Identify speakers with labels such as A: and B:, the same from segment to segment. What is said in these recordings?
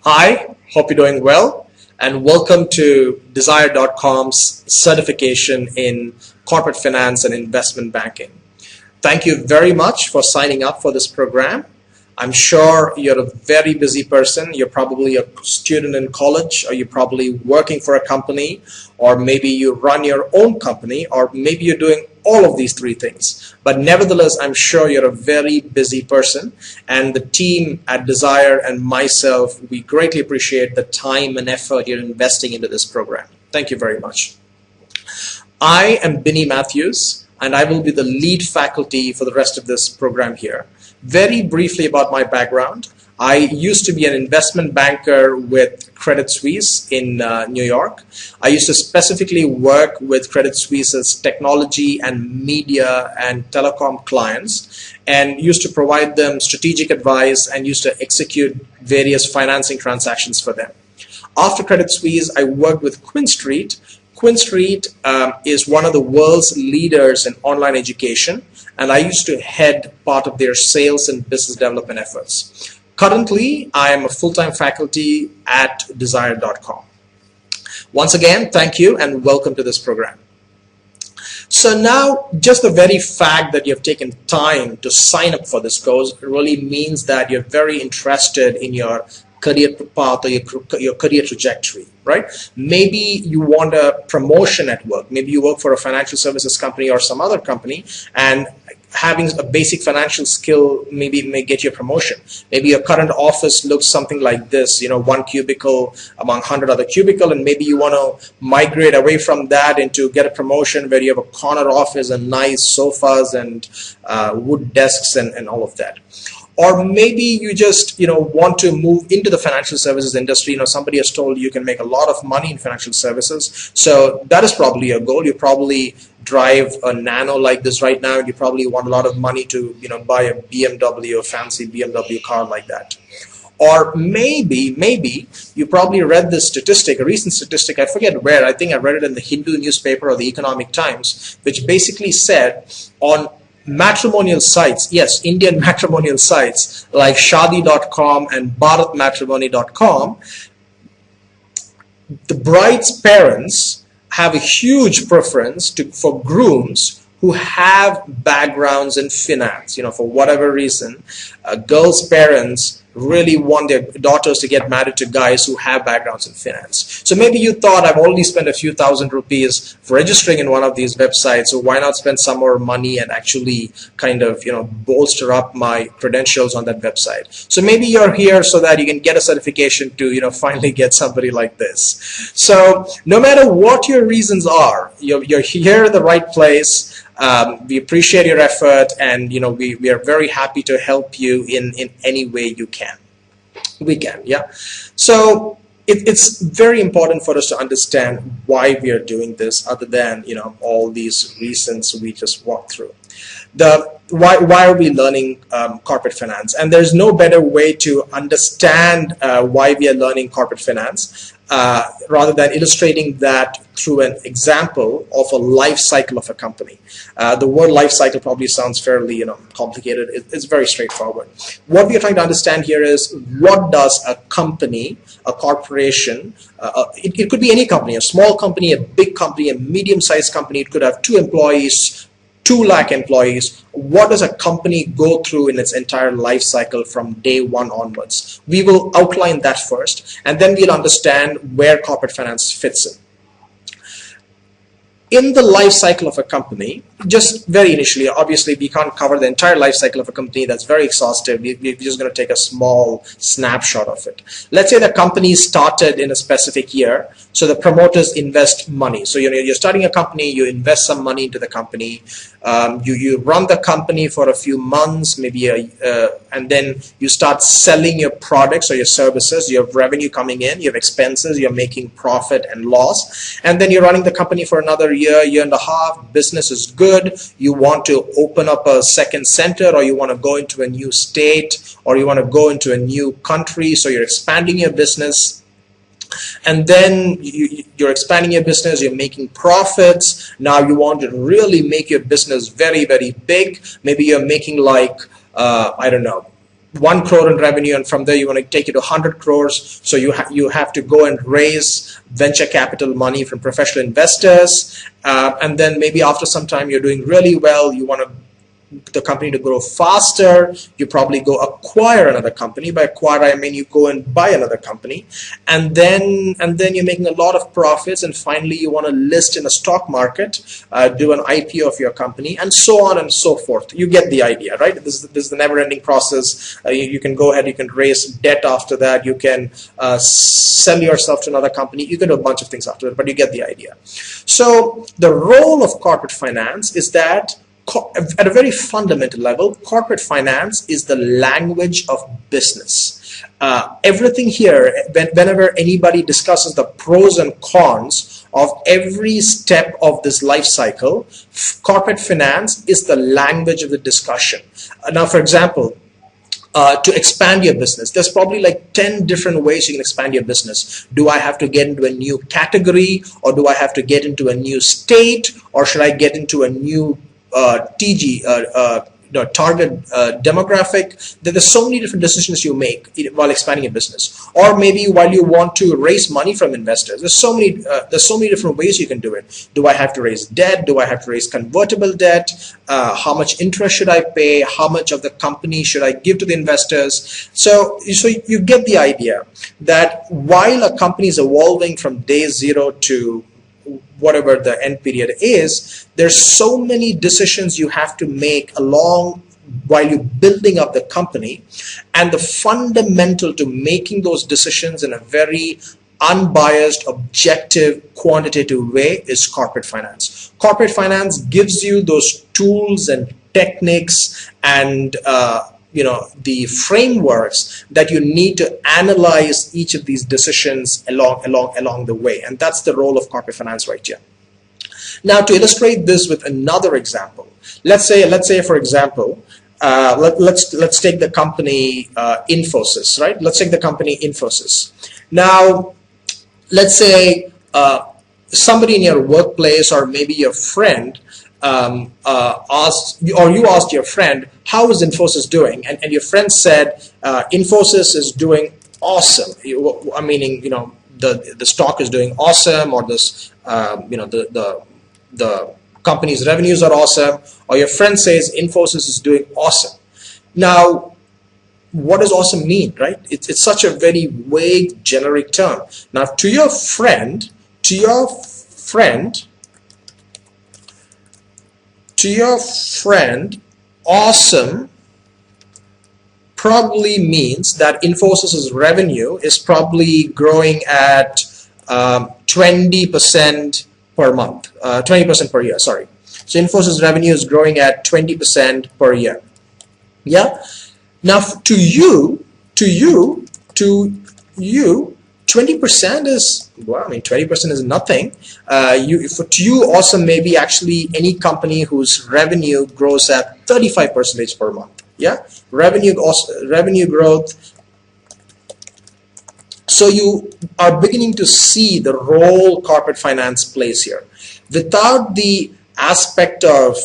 A: Hi, hope you're doing well, and welcome to Desire.com's certification in corporate finance and investment banking. Thank you very much for signing up for this program. I'm sure you're a very busy person. You're probably a student in college, or you're probably working for a company, or maybe you run your own company, or maybe you're doing all of these three things. But nevertheless, I'm sure you're a very busy person, and the team at Desire and myself, we greatly appreciate the time and effort you're investing into this program. Thank you very much. I am Binny Matthews, and I will be the lead faculty for the rest of this program here. Very briefly about my background, I used to be an investment banker with Credit Suisse in New York. I used to specifically work with Credit Suisse's technology and media and telecom clients, and used to provide them strategic advice and used to execute various financing transactions for them. After Credit Suisse, I worked with Quinn Street. Quinn Street is one of the world's leaders in online education, and I used to head part of their sales and business development efforts. Currently, I am a full-time faculty at Desire.com. Once again, thank you and welcome to this program. So now, just the very fact that you've taken time to sign up for this course really means that you're very interested in your career path or your career trajectory, right? Maybe you want a promotion at work. Maybe you work for a financial services company or some other company, and having a basic financial skill maybe may get you a promotion. Maybe your current office looks something like this, one cubicle among 100 other cubicle, and maybe you want to migrate away from that into get a promotion where you have a corner office and nice sofas and wood desks and all of that. Or maybe you just want to move into the financial services industry. Somebody has told you can make a lot of money in financial services, so that is probably your goal. You probably drive a Nano like this right now, and you probably want a lot of money to buy a BMW, a fancy BMW car like that. Or maybe you probably read this statistic, a recent statistic, I forget where, I think I read it in the Hindu newspaper or the Economic Times, which basically said on matrimonial sites, yes, Indian matrimonial sites like Shadi.com and BharatMatrimony.com, the bride's parents have a huge preference for grooms who have backgrounds in finance. For whatever reason, girls' parents really want their daughters to get married to guys who have backgrounds in finance. So maybe you thought, I've already spent a few thousand rupees for registering in one of these websites, so why not spend some more money and actually kind of bolster up my credentials on that website. So maybe you're here so that you can get a certification to finally get somebody like this. So no matter what your reasons are, you're here in the right place. We appreciate your effort, and we are very happy to help you in any way you can. We can, yeah. So it's very important for us to understand why we are doing this, other than all these reasons we just walked through. Why are we learning corporate finance? And there's no better way to understand why we are learning corporate finance rather than illustrating that through an example of a life cycle of a company. The word life cycle probably sounds fairly complicated. It's very straightforward. What we are trying to understand here is, what does a company, a corporation, it could be any company, a small company, a big company, a medium-sized company, it could have 2 employees, 2 lakh employees. What does a company go through in its entire life cycle from day 1 onwards? We will outline that first, and then we'll understand where corporate finance fits in. In the life cycle of a company, just very initially, obviously we can't cover the entire life cycle of a company, that's very exhaustive. We're just going to take a small snapshot of it. Let's say the company started in a specific year, so the promoters invest money. So you're starting a company, you invest some money into the company, you run the company for a few months, maybe and then you start selling your products or your services. You have revenue coming in, you have expenses, you're making profit and loss, and then you're running the company for another year and a half. Business is good. You want to open up a second center, or you want to go into a new state, or you want to go into a new country, so you're expanding your business. And then you're expanding your business, you're making profits. Now you want to really make your business very, very big. Maybe you're making like, I don't know, 1 crore in revenue, and from there you want to take it to 100 crores. So you have to go and raise venture capital money from professional investors, and then maybe after some time you're doing really well, you want the company to grow faster, you probably go acquire another company. By acquire, I mean you go and buy another company, and then you're making a lot of profits, and finally you want to list in a stock market, do an IPO of your company, and so on and so forth. You get the idea, right? This is the never-ending process. You can go ahead, you can raise debt after that, you can sell yourself to another company, you can do a bunch of things after that, but you get the idea. So the role of corporate finance is that at a very fundamental level, corporate finance is the language of business. Everything here, whenever anybody discusses the pros and cons of every step of this life cycle, corporate finance is the language of the discussion. Now, for example, to expand your business, there's probably like 10 different ways you can expand your business. Do I have to get into a new category, or do I have to get into a new state, or should I get into a new target demographic? There's so many different decisions you make while expanding your business, or maybe while you want to raise money from investors. There's so many different ways you can do it. Do I have to raise debt? Do I have to raise convertible debt? How much interest should I pay? How much of the company should I give to the investors? So you get the idea that while a company is evolving from day zero to whatever the end period is, there's so many decisions you have to make along while you're building up the company, and the fundamental to making those decisions in a very unbiased, objective, quantitative way is corporate finance. Corporate finance gives you those tools and techniques and the frameworks that you need to analyze each of these decisions along the way, and that's the role of corporate finance right here. Now, to illustrate this with another example, let's say for example, let's take the company Infosys, right? Let's take the company Infosys. Now, let's say somebody in your workplace, or maybe your friend, asked your friend, how is Infosys doing? And your friend said, Infosys is doing awesome. Meaning, the stock is doing awesome, or this, the company's revenues are awesome, or your friend says Infosys is doing awesome. Now, what does awesome mean, right? It's such a very vague, generic term. Now, to your friend, awesome probably means that Infosys's revenue is probably growing at 20% per month, 20% per year, sorry. So Infosys revenue is growing at 20% per year. Yeah. Now to you, 20% is, well, 20% is nothing. To you, awesome may be actually any company whose revenue grows at 35% per month. Yeah, revenue growth. So you are beginning to see the role corporate finance plays here. Without the aspect of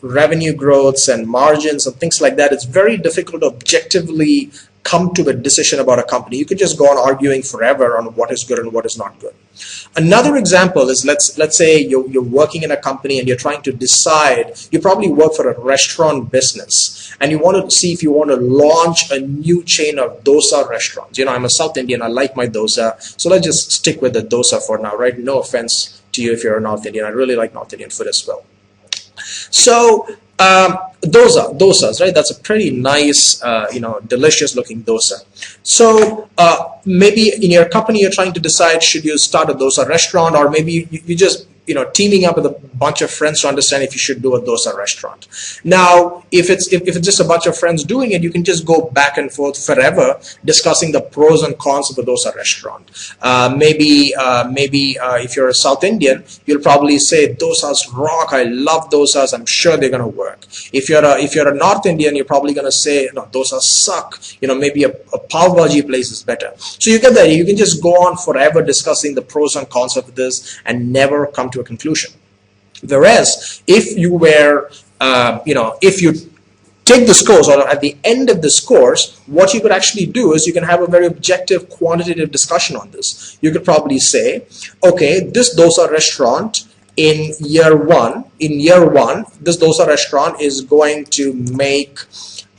A: revenue growths and margins and things like that, it's very difficult to objectively come to a decision about a company. You could just go on arguing forever on what is good and what is not good. Another example is, let's say you're working in a company and you're trying to decide, you probably work for a restaurant business, and you want to see if you want to launch a new chain of dosa restaurants. I'm a South Indian, I like my dosa, so let's just stick with the dosa for now, right? No offense to you if you're a North Indian, I really like North Indian food as well. So dosas, right? That's a pretty nice, delicious looking dosa. So maybe in your company, you're trying to decide, should you start a dosa restaurant, or maybe you just, teaming up with a bunch of friends to understand if you should do a dosa restaurant. Now, if it's just a bunch of friends doing it, you can just go back and forth forever discussing the pros and cons of a dosa restaurant. Maybe if you're a South Indian, you'll probably say dosas rock. I love dosas. I'm sure they're gonna work. If you're a North Indian, you're probably gonna say, no, dosas suck. Maybe a pav bhaji place is better. So you get that. You can just go on forever discussing the pros and cons of this and never come to a conclusion. Whereas if you were, if you take the scores, or at the end of this course, what you could actually do is you can have a very objective quantitative discussion on this. You could probably say, okay, this dosa restaurant in year one, this dosa restaurant is going to make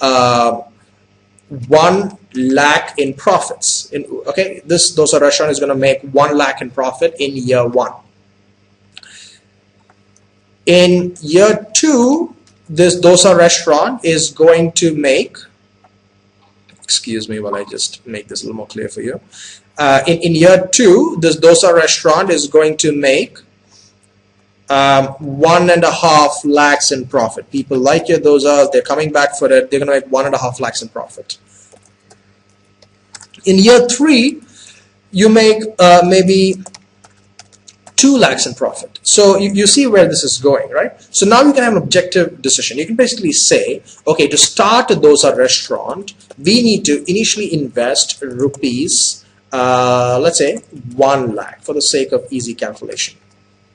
A: 1 lakh in profits. Okay, this dosa restaurant is going to make 1 lakh in profit in year one. In year two, this dosa restaurant is going to make, excuse me while I just make this a little more clear for you. In year two, this dosa restaurant is going to make 1.5 lakhs in profit. People like your dosas, they're coming back for it, they're going to make 1.5 lakhs in profit. In year three, you make maybe 2 lakhs in profit. So you see where this is going, right? So now you can have an objective decision. You can basically say, okay, to start a dosa restaurant, we need to initially invest rupees, let's say 1 lakh for the sake of easy calculation.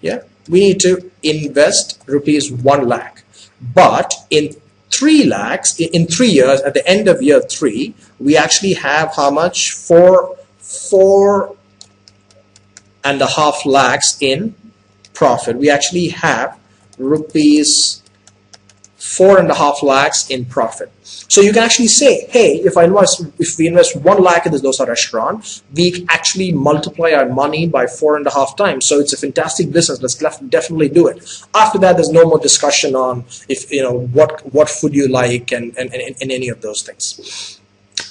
A: Yeah, we need to invest rupees 1 lakh. But in 3 lakhs, in 3 years, at the end of year 3, we actually have how much? 4.5 lakhs in profit. We actually have rupees 4.5 lakhs in profit. So you can actually say, hey, if we invest 1 lakh in this dosa restaurant, we actually multiply our money by 4.5 times. So it's a fantastic business. Let's definitely do it. After that, there's no more discussion on if what food you like and any of those things.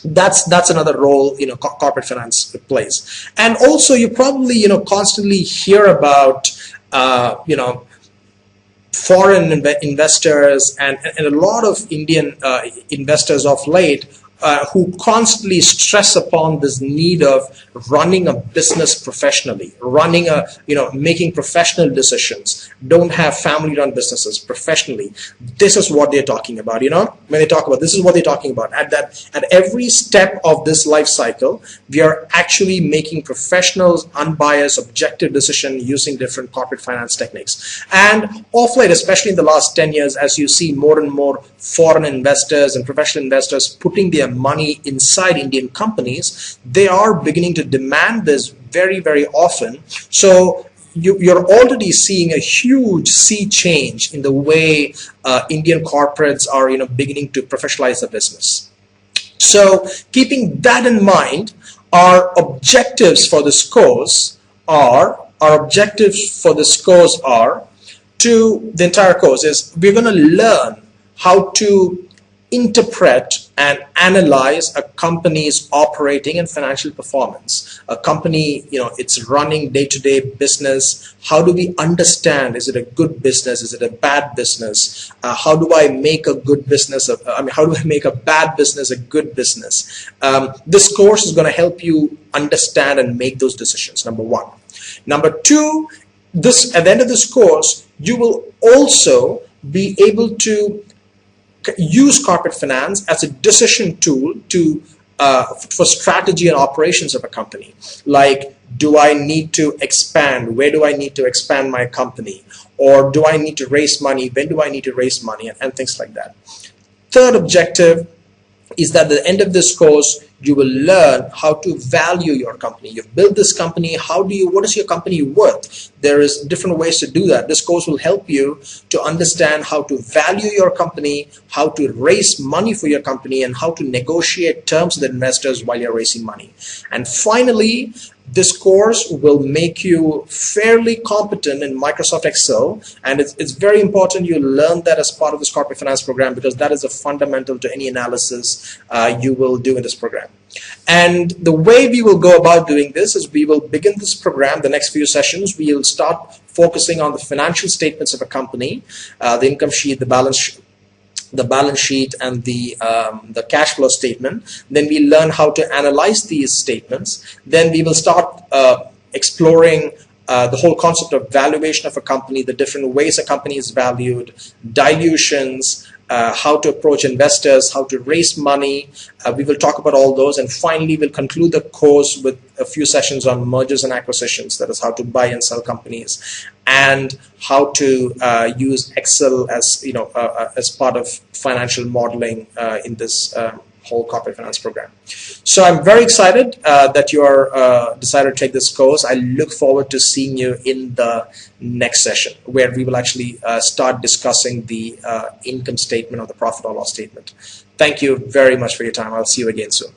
A: That's another role corporate finance plays. And also you probably constantly hear about foreign investors and a lot of Indian investors of late who constantly stress upon this need of running a business professionally, making professional decisions, don't have family-run businesses professionally. This is what they're talking about. When they talk about this is what they're talking about. At every step of this life cycle, we are actually making professional, unbiased, objective decision using different corporate finance techniques. And of late, especially in the last 10 years, as you see more and more foreign investors and professional investors putting their money inside Indian companies, they are beginning to demand this very, very often. So you're already seeing a huge sea change in the way Indian corporates are beginning to professionalize the business. So keeping that in mind, our objectives for this course are to the entire course is we're going to learn how to interpret and analyze a company's operating and financial performance. A company, it's running day-to-day business. How do we understand, is it a good business? Is it a bad business? How do I make a good business? How do I make a bad business a good business? This course is going to help you understand and make those decisions, number one. Number two, at the end of this course, you will also be able to use corporate finance as a decision tool for strategy and operations of a company. Like, do I need to expand? Where do I need to expand my company? Or do I need to raise money? When do I need to raise money? And things like that. Third objective is that at the end of this course, you will learn how to value your company. You've built this company. What is your company worth? There is different ways to do that. This course will help you to understand how to value your company, how to raise money for your company, and how to negotiate terms with investors while you're raising money. And finally, this course will make you fairly competent in Microsoft Excel, and it's very important you learn that as part of this corporate finance program, because that is a fundamental to any analysis you will do in this program. And the way we will go about doing this is we will begin this program, the next few sessions, we will start focusing on the financial statements of a company, the income sheet, the balance sheet and the cash flow statement. Then we learn how to analyze these statements. Then we will start exploring the whole concept of valuation of a company, the different ways a company is valued, dilutions, how to approach investors, how to raise money. We will talk about all those, and finally we'll conclude the course with a few sessions on mergers and acquisitions, that is how to buy and sell companies, and how to use Excel as as part of financial modeling in this whole corporate finance program. So I'm very excited that you are decided to take this course. I look forward to seeing you in the next session, where we will actually start discussing the income statement or the profit or loss statement. Thank you very much for your time. I'll see you again soon.